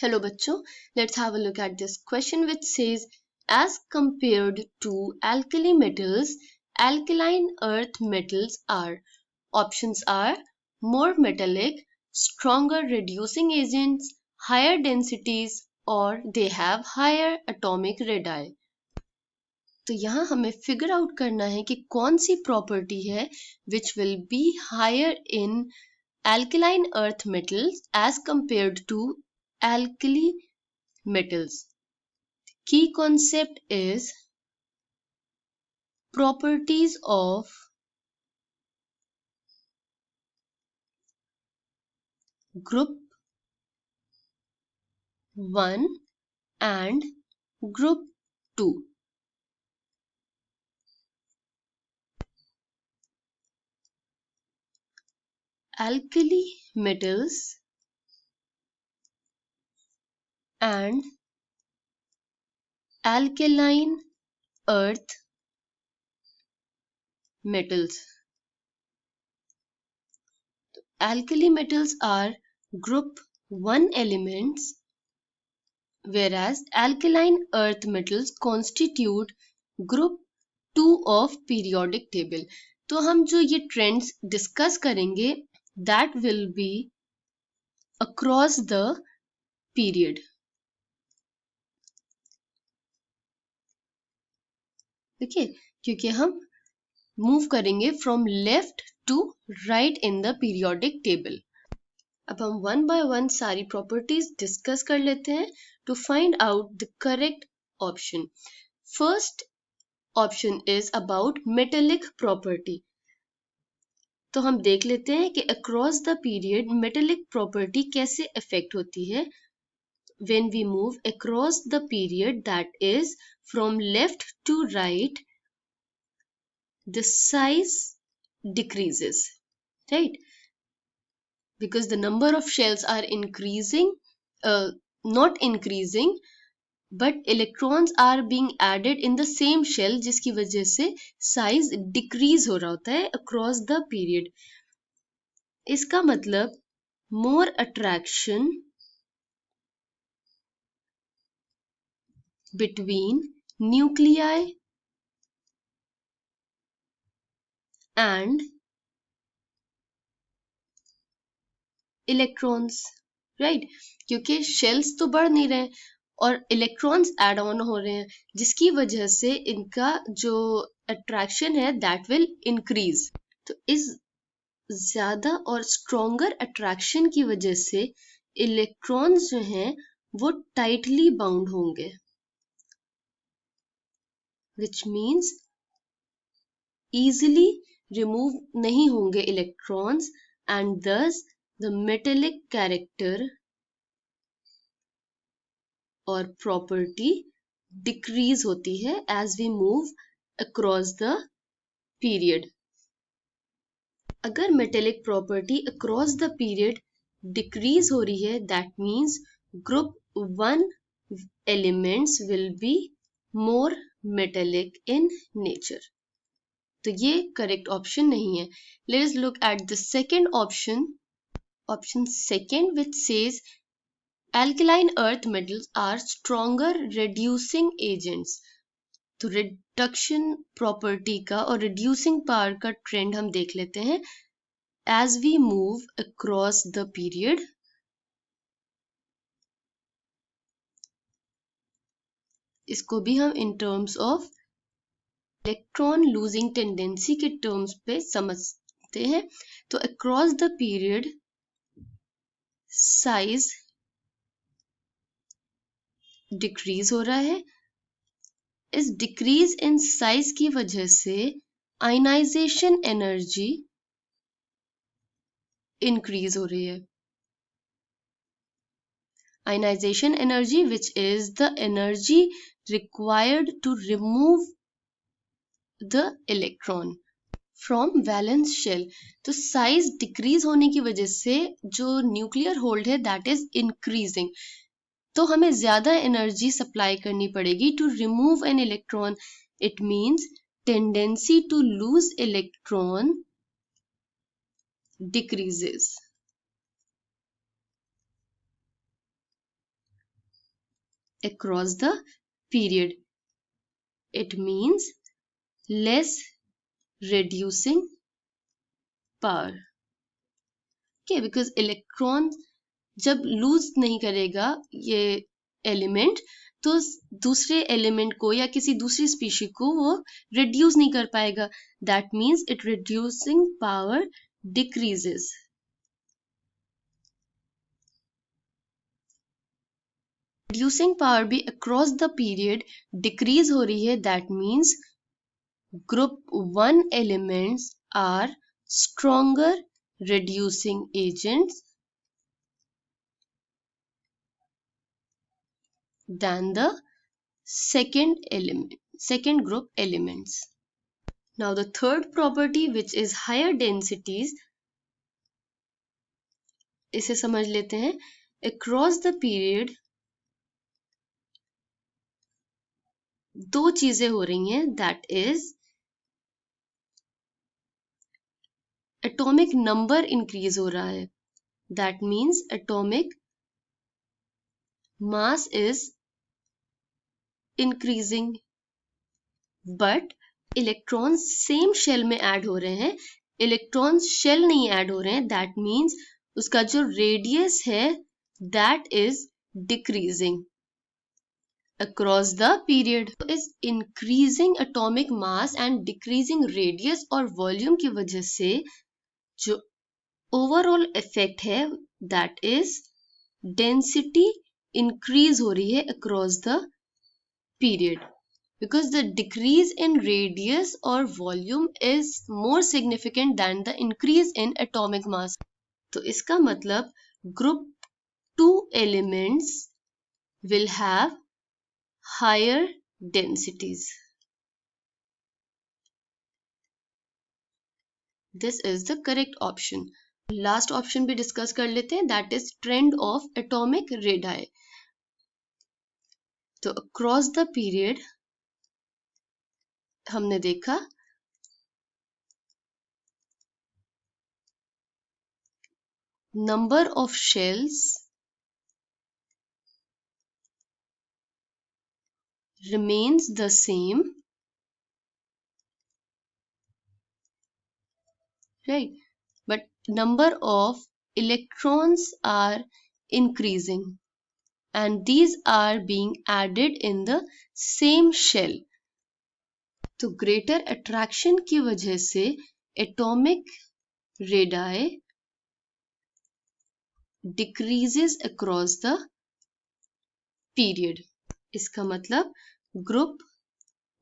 Hello bachcho, let's have a look at this question which says as compared to alkali metals, alkaline earth metals are options are more metallic, stronger reducing agents, higher densities or they have higher atomic radii. तो यहाँ हमें figure out करना है कि कौन सी property है which will be higher in alkaline earth metals as compared to alkali metals. Key concept is properties of group 1 and group 2. Alkali metals and alkaline earth metals. Alkali metals are group 1 elements whereas alkaline earth metals constitute group 2 of periodic table. तो हम जो ये trends discuss करेंगे that will be across the period. Okay, क्योंकि हम move करेंगे from left to right in the periodic table. अब हम वन बाय वन सारी प्रॉपर्टीज डिस्कस कर लेते हैं to find out the correct option. First option is about metallic property. तो हम देख लेते हैं कि across the period metallic property कैसे अफेक्ट होती है when we move across the period, that is from left to right, the size decreases, right? Because the number of shells are increasing, not increasing, but electrons are being added in the same shell जिसकी वजह से size decrease हो रहा होता है across the period. इसका मतलब more attraction between nuclei and electrons, right? क्योंकि शेल्स तो बढ़ नहीं रहे और इलेक्ट्रॉन्स ऐड ऑन हो रहे हैं जिसकी वजह से इनका जो अट्रैक्शन है दैट विल इंक्रीज. तो इस ज्यादा और स्ट्रॉन्गर अट्रैक्शन की वजह से इलेक्ट्रॉन्स जो हैं वो टाइटली बाउंड होंगे, विच मीन्स इजीली रिमूव नहीं होंगे इलेक्ट्रॉन्स एंड दस the metallic character or property decrease होती है as we move across the period. अगर metallic property across the period decrease हो रही है that means group 1 elements will be more metallic in nature. तो ये correct option नहीं है. Let us look at the second option. Option second, which says alkaline earth metals are stronger reducing agents. तो reduction property का और reducing power का trend हम देख लेते हैं as we move across the period. इसको भी हम in terms of electron losing tendency के terms पे समझते हैं. तो across the period size decrease हो रहा है. इस डिक्रीज इन साइज की वजह से आयनाइजेशन एनर्जी इंक्रीज हो रही है. Ionisation energy which is the energy required to remove the electron from valence shell. तो साइज डिक्रीज होने की वजह से जो न्यूक्लियर होल्ड है दैट इज इंक्रीजिंग. तो हमें ज्यादा एनर्जी सप्लाई करनी पड़ेगी to remove an electron. It means tendency to lose electron decreases. across the period. It means less reducing power. Okay, because electron जब लूज नहीं करेगा ये एलिमेंट, तो दूसरे एलिमेंट को या किसी दूसरी स्पीशी को वो रिड्यूस नहीं कर पाएगा. That means it reducing power decreases. Reducing power भी अक्रॉस द पीरियड डिक्रीज हो रही है. That means group 1 elements are stronger reducing agents than the second group elements. Now the third property, which is higher densities, इसे समझ लेते हैं. Across the period दो चीजें हो रही हैं. That is atomic number increase हो रहा है. That means atomic mass is increasing, but electrons same shell में ऐड हो रहे हैं. electrons shell नहीं ऐड हो रहे हैं. That means उसका जो radius है that is decreasing across the period. is increasing atomic mass and decreasing radius और volume की वजह से जो ओवरऑल इफेक्ट है दैट इज डेंसिटी इंक्रीज हो रही है across the period, because the decrease in radius और volume is more significant than the increase in atomic mass. तो इसका मतलब group 2 elements will have higher densities. This is the correct option. Last option भी discuss कर लेते हैं. That is trend of atomic radii. तो across the period हमने देखा number of shells remains the same, right? But number of electrons are increasing and these are being added in the same shell. तो greater attraction की वजह से atomic radii decreases across the period. इसका मतलब group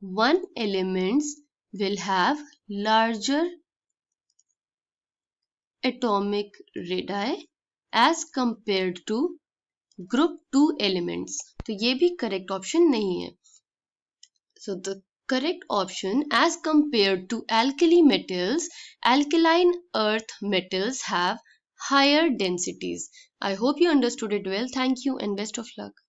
1 elements will have larger atomic radii as compared to group 2 elements. तो ये भी correct option नहीं है. So the correct option, as compared to alkali metals, alkaline earth metals have higher densities. I hope you understood it well. Thank you and best of luck.